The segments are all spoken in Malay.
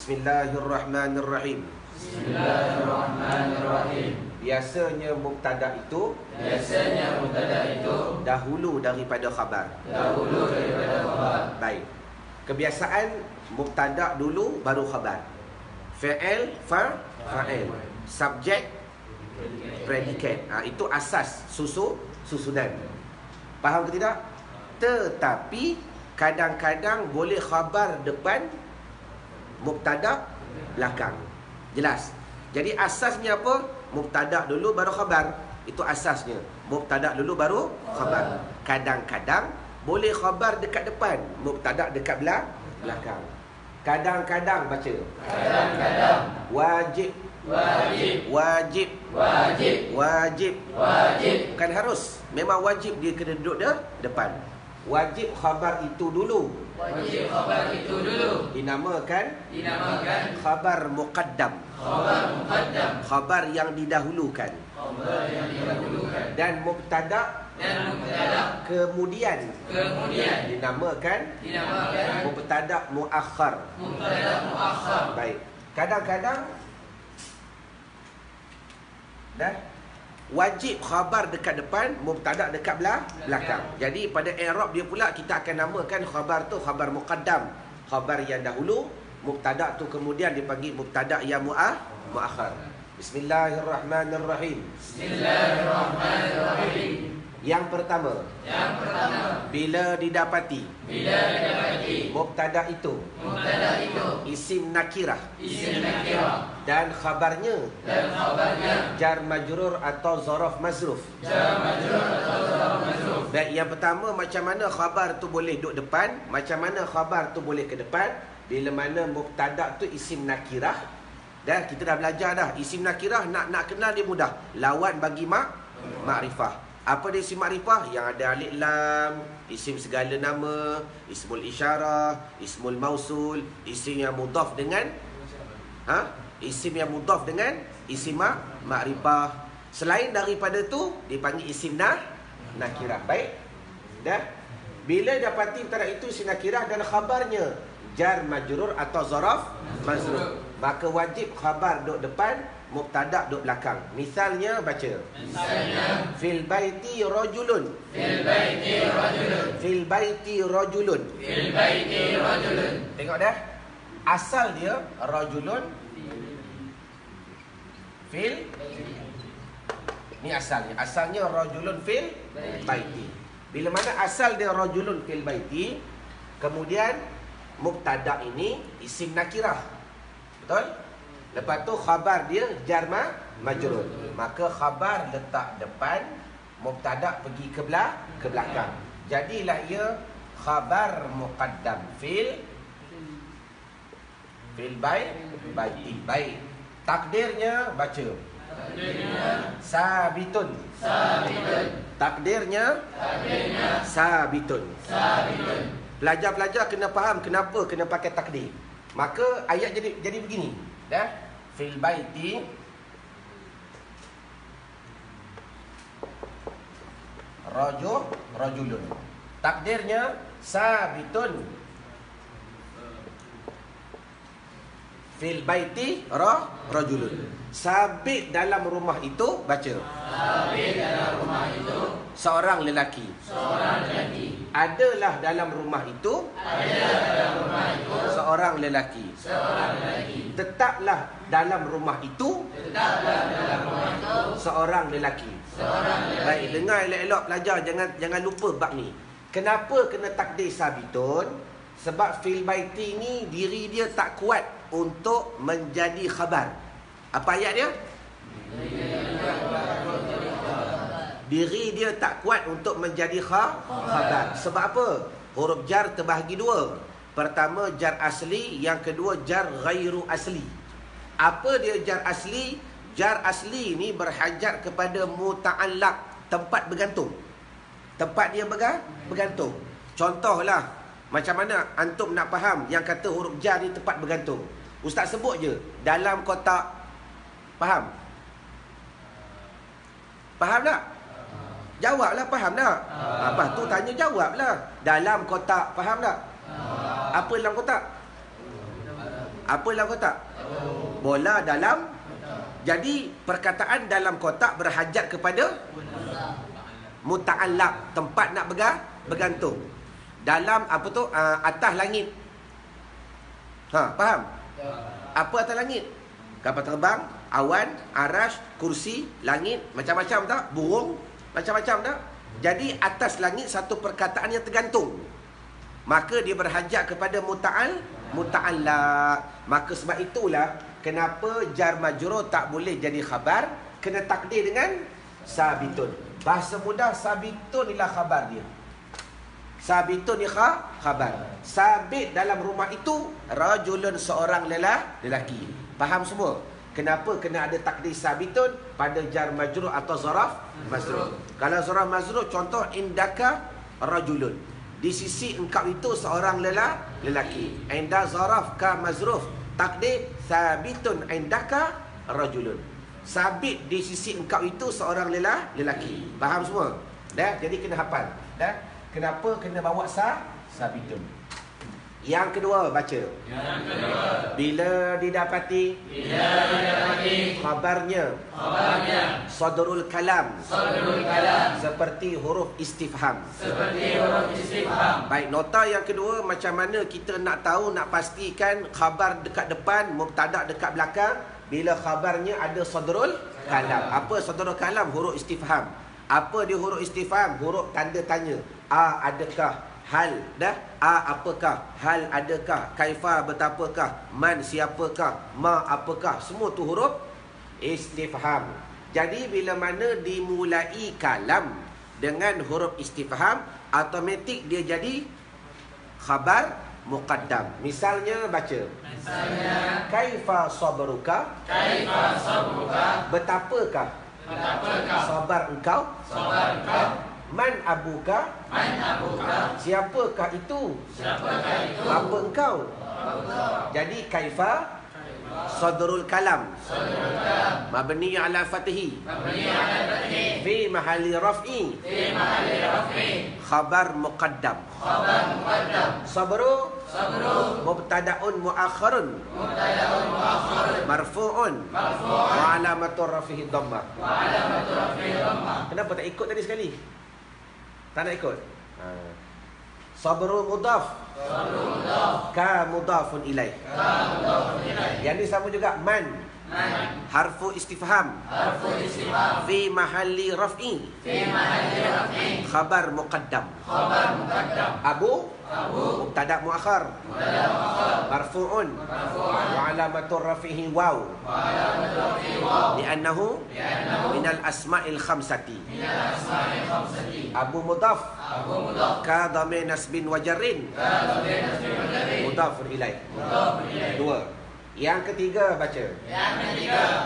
Bismillahirrahmanirrahim. Bismillahirrahmanirrahim. Biasanya mubtada itu dahulu daripada khabar. Baik. Kebiasaan mubtada dulu baru khabar. Fa'il, fa'il. Subjek, predikat. Itu asas susunan. Faham ke tidak? Tetapi kadang-kadang boleh khabar depan, mubtada belakang. Jelas. Jadi asasnya apa? Mubtada dulu baru khabar. Itu asasnya. Mubtada dulu baru khabar. Kadang-kadang boleh khabar dekat depan, mubtada dekat belakang. Kadang-kadang baca. Kadang-kadang Wajib. wajib. Bukan harus. Memang wajib dia kena duduk depan. Wajib khabar itu dulu. Wajib khabar itu dulu. Dinamakan khabar muqaddam. Khabar yang didahulukan. Dan mubtada kemudian dinamakan mubtada muakhar. Baik. Kadang-kadang wajib khabar dekat depan, mubtada dekat belakang. Jadi pada i'rab dia pula kita akan namakan khabar tu khabar muqaddam, khabar yang dahulu, mubtada tu kemudian dipanggil mubtada yang muakhar. Bismillahirrahmanirrahim. Yang pertama, bila didapati mubtada itu isim nakirah dan khabarnya jar majrur atau zaraf mazruf. Baik, yang pertama, macam mana khabar tu boleh duduk depan, macam mana khabar tu boleh ke depan. Bila mana mubtada tu isim nakirah, kita dah belajar dah. Isim nakirah nak kenal dia mudah. Lawan bagi makrifah. Apa dia isim makrifah? Yang ada alif lam, isim segala nama, ismul isyarah, ismul mausul, isim yang mudhaf dengan isim yang mudhaf dengan isim makrifah. Selain daripada tu dipanggil isim nakirah. Baik. Dah. Bila dapati perkara itu isim nakirah dan khabarnya jar majrur atau zaraf mazruf, maka wajib khabar duduk depan, mubtada duduk belakang. Misalnya baca. Fil baiti rajulun. Tengok dah. Asal dia rajulun fil. Ni asalnya. Asalnya rajulun fil baiti. Bila mana asal dia rajulun fil baiti, kemudian mubtada ini isim nakirah. Betul? Lepas tu khabar dia jar majrur. Maka khabar letak depan, mubtada pergi ke belakang. Jadilah ia khabar muqaddam fil baiti. Baik. Takdirnya baca. Sabitun. Takdirnya sabitun. Pelajar-pelajar kena faham kenapa kena pakai takdir. Maka ayat jadi begini. Dah. Fil baiti rajulun. Takdirnya sabitun. Fil baiti rajulun. Sabit dalam rumah itu baca. Sabit dalam rumah itu seorang lelaki. Adalah dalam rumah itu seorang lelaki. Tetaplah dalam rumah itu seorang lelaki. Baik, dengar elok-elok pelajar, jangan lupa bab ni. Kenapa kena takdir sabitun? Sebab fil baiti ni diri dia tak kuat untuk menjadi khabar. Apa ayat dia? Diri dia tak kuat untuk menjadi khabar. Sebab apa? Huruf jar terbahagi dua. Pertama jar asli, yang kedua jar ghairu asli. Apa dia jar asli? Jar asli ni berhajat kepada muta'allaq, tempat bergantung. Tempat dia bergantung. Contohlah, macam mana antum nak faham yang kata huruf jar ni tempat bergantung? Ustaz sebut je, dalam kotak. Faham? Faham tak? Jawablah, faham tak? Lepas tu tanya jawablah. Dalam kotak, faham tak? Apa dalam kotak? Apa dalam kotak? Bola dalam. Jadi perkataan dalam kotak berhajat kepada muta'allaq, tempat nak bergantung. Dalam apa tu? Atas langit. Faham? Apa atas langit? Kapal terbang, awan, arash, kursi, langit, macam-macam tak? Burung, macam-macam tak? Jadi atas langit satu perkataan yang tergantung. Maka dia berhajat kepada muta'allaq. Maka sebab itulah kenapa jar majrur tak boleh jadi khabar, kena takdir dengan sabitun. Bahasa mudah, sabitun ialah khabar dia. Sabitun ni khabar. Sabit dalam rumah itu rajulun, seorang lelaki. Faham semua? Kenapa kena ada takdir sabitun pada jar majrur atau zaraf mazruf? Kalau zaraf mazruf, contoh indaka rajulun. Di sisi engkau itu seorang lelaki. Inda zaraf ka mazruf, takdir sabitun indaka rajulun. Sabit di sisi engkau itu seorang lelaki. Faham semua? Dah, jadi kena hafal. Dah. Kenapa kena bawa sabitun? Yang kedua, baca. Yang kedua, Bila didapati khabarnya sadrul kalam, seperti huruf istifham. Baik, nota yang kedua, macam mana kita nak tahu, nak pastikan khabar dekat depan, mubtada dekat belakang. Bila khabarnya ada sadrul kalam. Apa sadrul kalam? Huruf istifham. Apa dia huruf istifham? Huruf tanda tanya. Adakah? Hal, dah? Apakah? Hal, adakah? Kaifa, betapakah? Man, siapakah? Ma, apakah? Semua tu huruf istifham. Jadi bila mana dimulai kalam dengan huruf istifham, automatik dia jadi khabar muqaddam. Misalnya baca. Kaifa sabruka? Betapakah sabar engkau? Man abuka? Siapakah itu? Apa engkau? Jadi kaifa sadrul kalam mabni ala fatihi fi mahalli raf'i khabar muqaddam. Sabru mubtada'un mu'akhkharun marfu'un wa alamatur rafihi dhammah. Kenapa tak ikut tadi sekali? Tak nak ikut? Sabru mudaf, ka mudafun ilaih. Yang ni sama juga. Man, harfu istifham, fi mahalli raf'i, khabar muqaddam. Abu mubtada' mu'akhkhar, marfu'un wa alamatur rafihi waw, li'annahu minal asma'il khamsati. Abu mudaf, ka dhamir nasbin wa jarrin, mudafun ilaih. Dua. Yang ketiga, baca.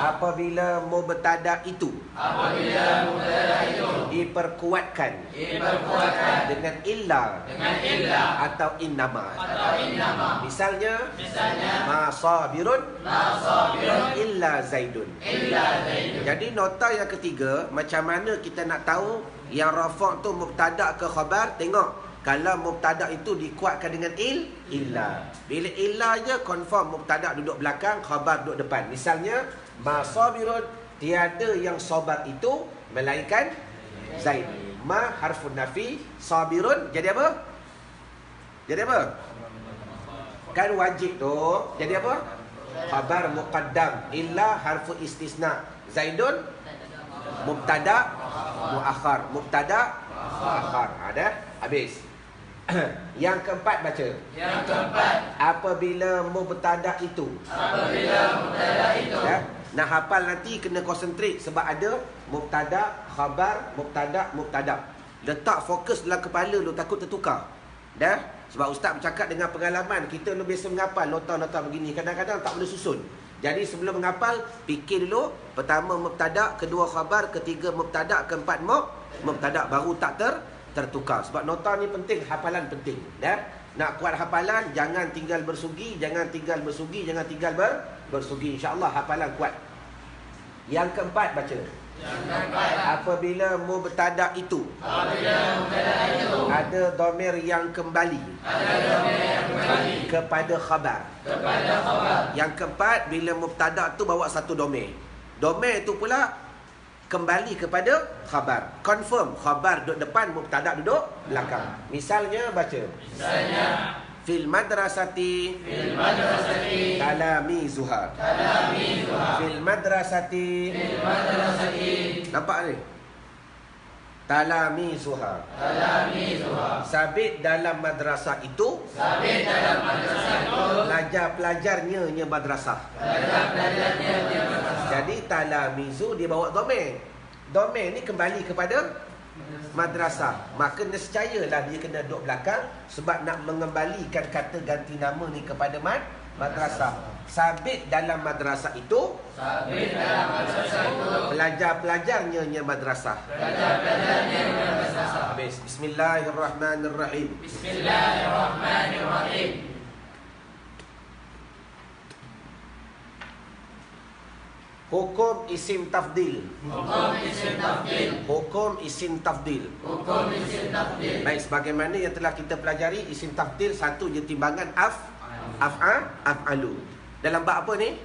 Apabila mubtada' itu diperkuatkan dengan illa atau innama. Misalnya ma sabirun illa zaidun. Jadi nota yang ketiga, macam mana kita nak tahu yang rafa' tu mubtada' ke khabar? Tengok. Kalau mubtada' itu dikuatkan dengan illa. Bila illa je, confirm mubtada' duduk belakang, khabar duduk depan. Misalnya ma sabirun, tiada yang sabar itu melainkan Zaid. Ma harfun nafi, sabirun jadi apa? Jadi apa? Kan wajib tu. Jadi apa? Khabar muqaddam. Illa harfu istisna. Zaidun mubtada' muakhar. Mubtada' muakhar. Ada? Habis. Yang keempat, baca. Apabila mubtada' itu. Ya? Nak hafal nanti kena konsentrate sebab ada mubtada', khabar, mubtada'. Letak fokus dalam kepala lu, takut tertukar. Dah? Sebab ustaz bercakap dengan pengalaman, kita lu biasa menghafal nota-nota begini, kadang-kadang tak boleh susun. Jadi sebelum menghafal, fikir dulu. Pertama mubtada', kedua khabar, ketiga mubtada', keempat mubtada', baru tak tertukar. Sebab nota ni penting, hafalan penting. Dah? Nak kuat hafalan, jangan tinggal bersugi, jangan tinggal bersugi. InsyaAllah hafalan kuat. Yang keempat, baca. Apabila mubtada itu ada dhamir yang kembali kepada khabar. Yang keempat, bila mubtada tu bawa satu dhamir. Dhamir itu pula kembali kepada khabar. Confirm khabar duduk depan, mubtada duduk belakang. Misalnya baca. Fil madrasati talamizuha. Fil madrasati. Nampak ni? Talamizuha. Sabit dalam madrasah itu. Pelajar-pelajarnya madrasah. Jadi talamizu dia bawa dhamir. Dhamir ni kembali kepada madrasah. Maka nescayalah dia kena duduk belakang sebab nak mengembalikan kata ganti nama ni kepada madrasah. Sabit dalam madrasah itu. Pelajar-pelajarnya madrasah. Habis. Bismillahirrahmanirrahim. Hukum isim tafdil. Hukum isim tafdil. Baik, sebagaimana yang telah kita pelajari, isim tafdil satu je timbangan af'alu. Dalam bab apa ni?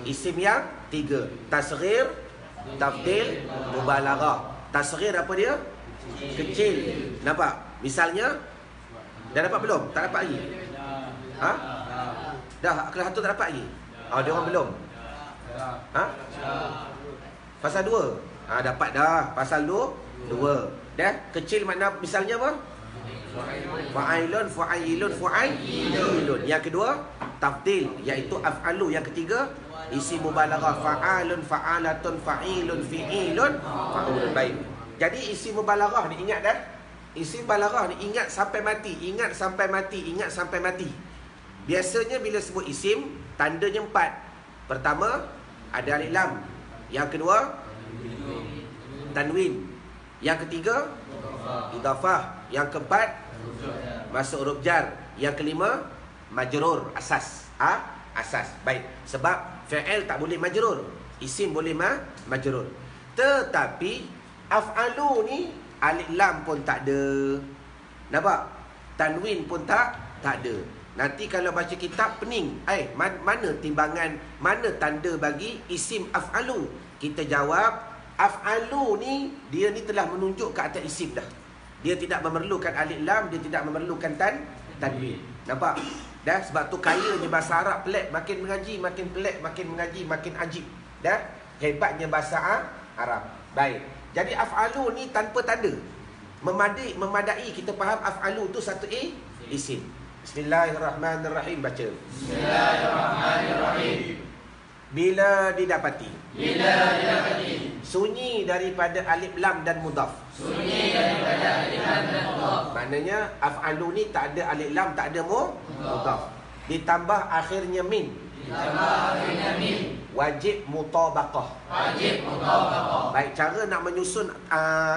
Isim yang tiga. Tasghir, tafdil, mubalaghah. Tasghir apa dia? Kecil. Nampak? Misalnya, dah dapat belum? Tak dapat lagi? Dah, kelas satu tak dapat lagi? Dia orang belum? Pasal 2? Dapat dah. Pasal 2. Dah? Kecil makna misalnya apa? Fa'ailun, fa'ailun, fa'ailun. Yang kedua, tafdil, iaitu af'alu. Yang ketiga, isi mubalaghah. Fa'alun, fa'alatun, fa'ilun, fi'ilun, fa'ulun. Baik. Jadi isi mubalaghah ni ingat dah? Isi mubalaghah ni ingat sampai mati. Ingat sampai mati. Ingat sampai mati. Biasanya bila sebut isim, tandanya 4. Pertama, ada alif lam. Yang kedua, tanwin. Yang ketiga, idhafah. Yang keempat, masuk huruf jar. Yang kelima, majrur, asas. Asas. Baik. Sebab fi'il tak boleh majrur. Isim boleh majrur. Tetapi af'alu ni alif lam pun tak ada. Nampak? Tanwin pun tak ada. Nanti kalau baca kitab pening, mana timbangan, mana tanda bagi isim af'alu? Kita jawab, af'alu ni, dia ni telah menunjuk ke atas isim dah. Dia tidak memerlukan alif lam, dia tidak memerlukan tanwin. Nampak? Dah, sebab tu kayanya bahasa Arab pelik, makin mengaji, makin pelik, makin mengaji, makin ajib. Dah, hebatnya bahasa Arab. Baik. Jadi af'alu ni tanpa tanda. Memadai kita faham af'alu tu satu isim. Bismillahirrahmanirrahim. Baca. Bismillahirrahmanirrahim. Bila didapati. Sunyi daripada alif lam dan mudhaf. Maknanya af'alu ni tak ada alif lam, tak ada mudhaf. Ditambah akhirnya min. Wajib mutabaqah. Baik, cara nak menyusun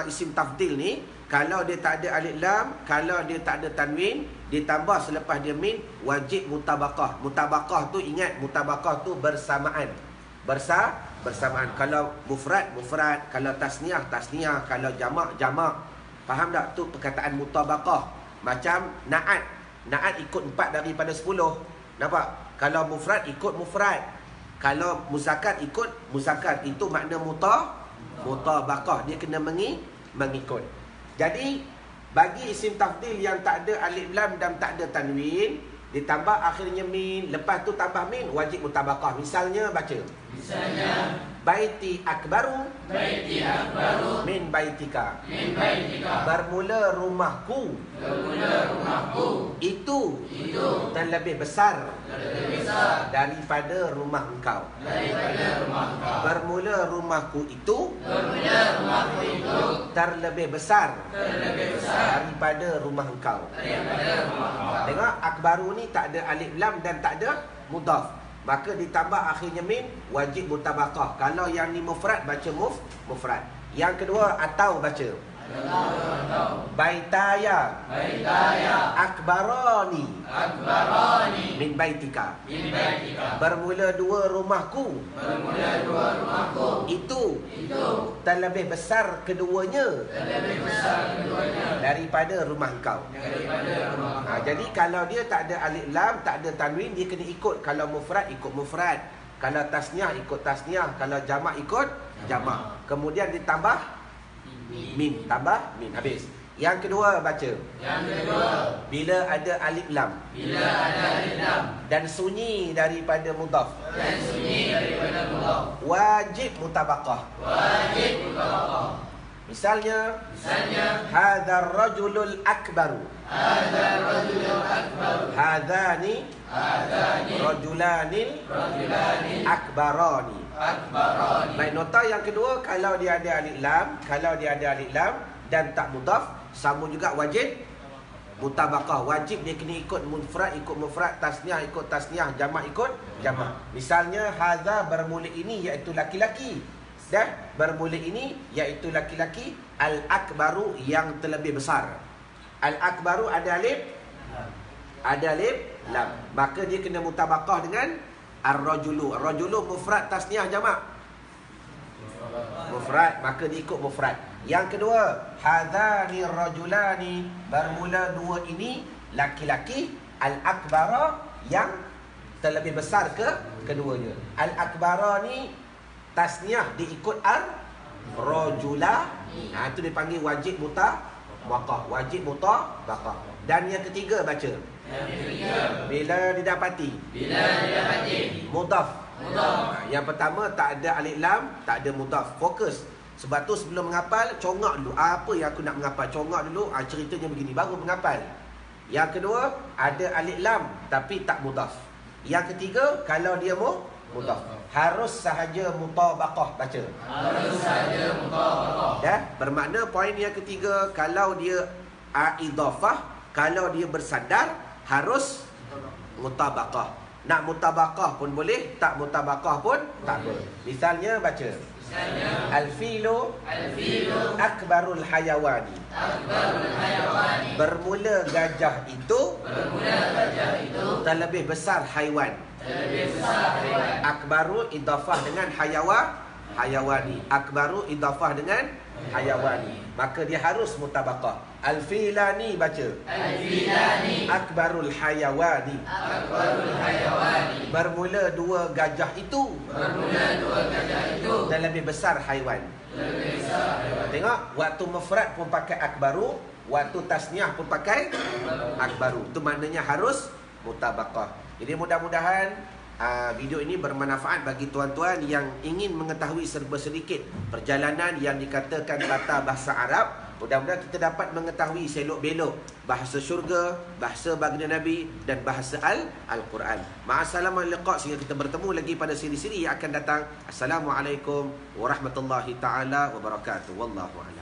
isim tafdil ni, kalau dia tak ada alif lam, kalau dia tak ada tanwin, ditambah selepas dia min, wajib mutabaqah. Mutabaqah tu ingat, mutabaqah tu bersamaan. Bersamaan. Kalau mufrad, kalau tasniah, kalau jamak. Faham tak? Tu perkataan mutabaqah. Macam na'at. Na'at ikut 4 daripada 10. Nampak? Kalau mufrad ikut mufrad. Kalau muzakkar ikut muzakkar. Itu makna mutabaqah. Dia kena mengikut. Jadi, bagi isim tafdil yang tak ada alif lam dan tak ada tanwin, ditambah akhirnya min, lepas tu tambah min, wajib mutabaqah. Misalnya, baca. Baiti akbaru min baitika. Bermula rumahku itu dan lebih besar daripada rumah engkau. Bermula rumahku itu terlebih besar daripada rumah engkau. Tengok, akbaru ni tak ada alif lam dan tak ada mudhaf. Maka ditambah akhirnya min, wajib mutabaqah. Kalau yang ni mufrad, baca mufrad. Yang kedua, atau baca. Baitaya akbarani min baitika. Bermula dua rumahku. Itu terlebih besar keduanya daripada rumah engkau. Jadi kalau dia tak ada alif lam, tak ada tanwin, dia kena ikut. Kalau mufrad ikut mufrad, kalau tasniah ikut tasniah, kalau jamak ikut jamak. Kemudian ditambah mim, tambah mim, habis. Yang kedua baca. Bila ada alif lam. Dan sunyi daripada mudhaf. Wajib mutabaqah. Misalnya hadzal rajulul akbaru. Hadzani rajulanil akbarani. Baik, nota yang kedua, kalau dia ada alif lam, dan tak mudhaf, sama juga wajib mutabaqah. Wajib dia kena ikut mufrad ikut mufrad, tasniah ikut tasniah, jamak ikut jamak. Misalnya hadza bermula ini iaitu laki-laki, dah bermula ini iaitu laki-laki. Al-akbaru yang terlebih besar. Al-akbaru ada alif lam, maka dia kena mutabaqah dengan ar-rajulu. Ar-rajulu mufrad tasniah jamak mufrad, maka dia ikut mufrad. Yang kedua, hadzani rajulani, bermula dua ini laki-laki. Al-akbara yang terlebih besar keduanya. Al-akbarani tasniah diikut ar-rajula. Itu dipanggil wajib mutabaqah. Wajib mutabaqah. Dan yang ketiga baca. Bila didapati mudhaf. Yang pertama tak ada alif lam, tak ada mudhaf. Fokus. Sebab tu sebelum menghafal, congak dulu. Apa yang aku nak menghafal? Congak dulu, ceritanya begini, baru menghafal. Yang kedua, ada alif lam tapi tak mudhaf. Yang ketiga, kalau dia mudhaf, harus sahaja mutabaqah baca. Dah? Bermakna poin yang ketiga, kalau dia idhafah, kalau dia bersandar, harus mutabaqah. Nak mutabaqah pun boleh, tak mutabaqah pun tak boleh. Misalnya baca. Al-filu akbarul hayawani. Bermula gajah itu terlebih besar haiwan. Akbaru idhafah dengan hayawani. Akbaru idhafah dengan hayawani. Maka dia harus mutabaqah. Al-filani baca. Akbarul hayawani. Bermula dua gajah itu terlebih besar haiwan. Tengok, waktu mufrad pun pakai akbaru, waktu tasniah pun pakai akbaru. Itu maknanya harus mutabaqah. Jadi mudah-mudahan video ini bermanfaat bagi tuan-tuan yang ingin mengetahui serba sedikit perjalanan yang dikatakan tata bahasa Arab. Mudah-mudahan kita dapat mengetahui selok-belok bahasa syurga, bahasa baginda Nabi dan bahasa Al-Quran. Ma'assalamul liqa', sehingga kita bertemu lagi pada siri-siri yang akan datang. Assalamualaikum warahmatullahi taala wabarakatuh. Wallahu a'lam.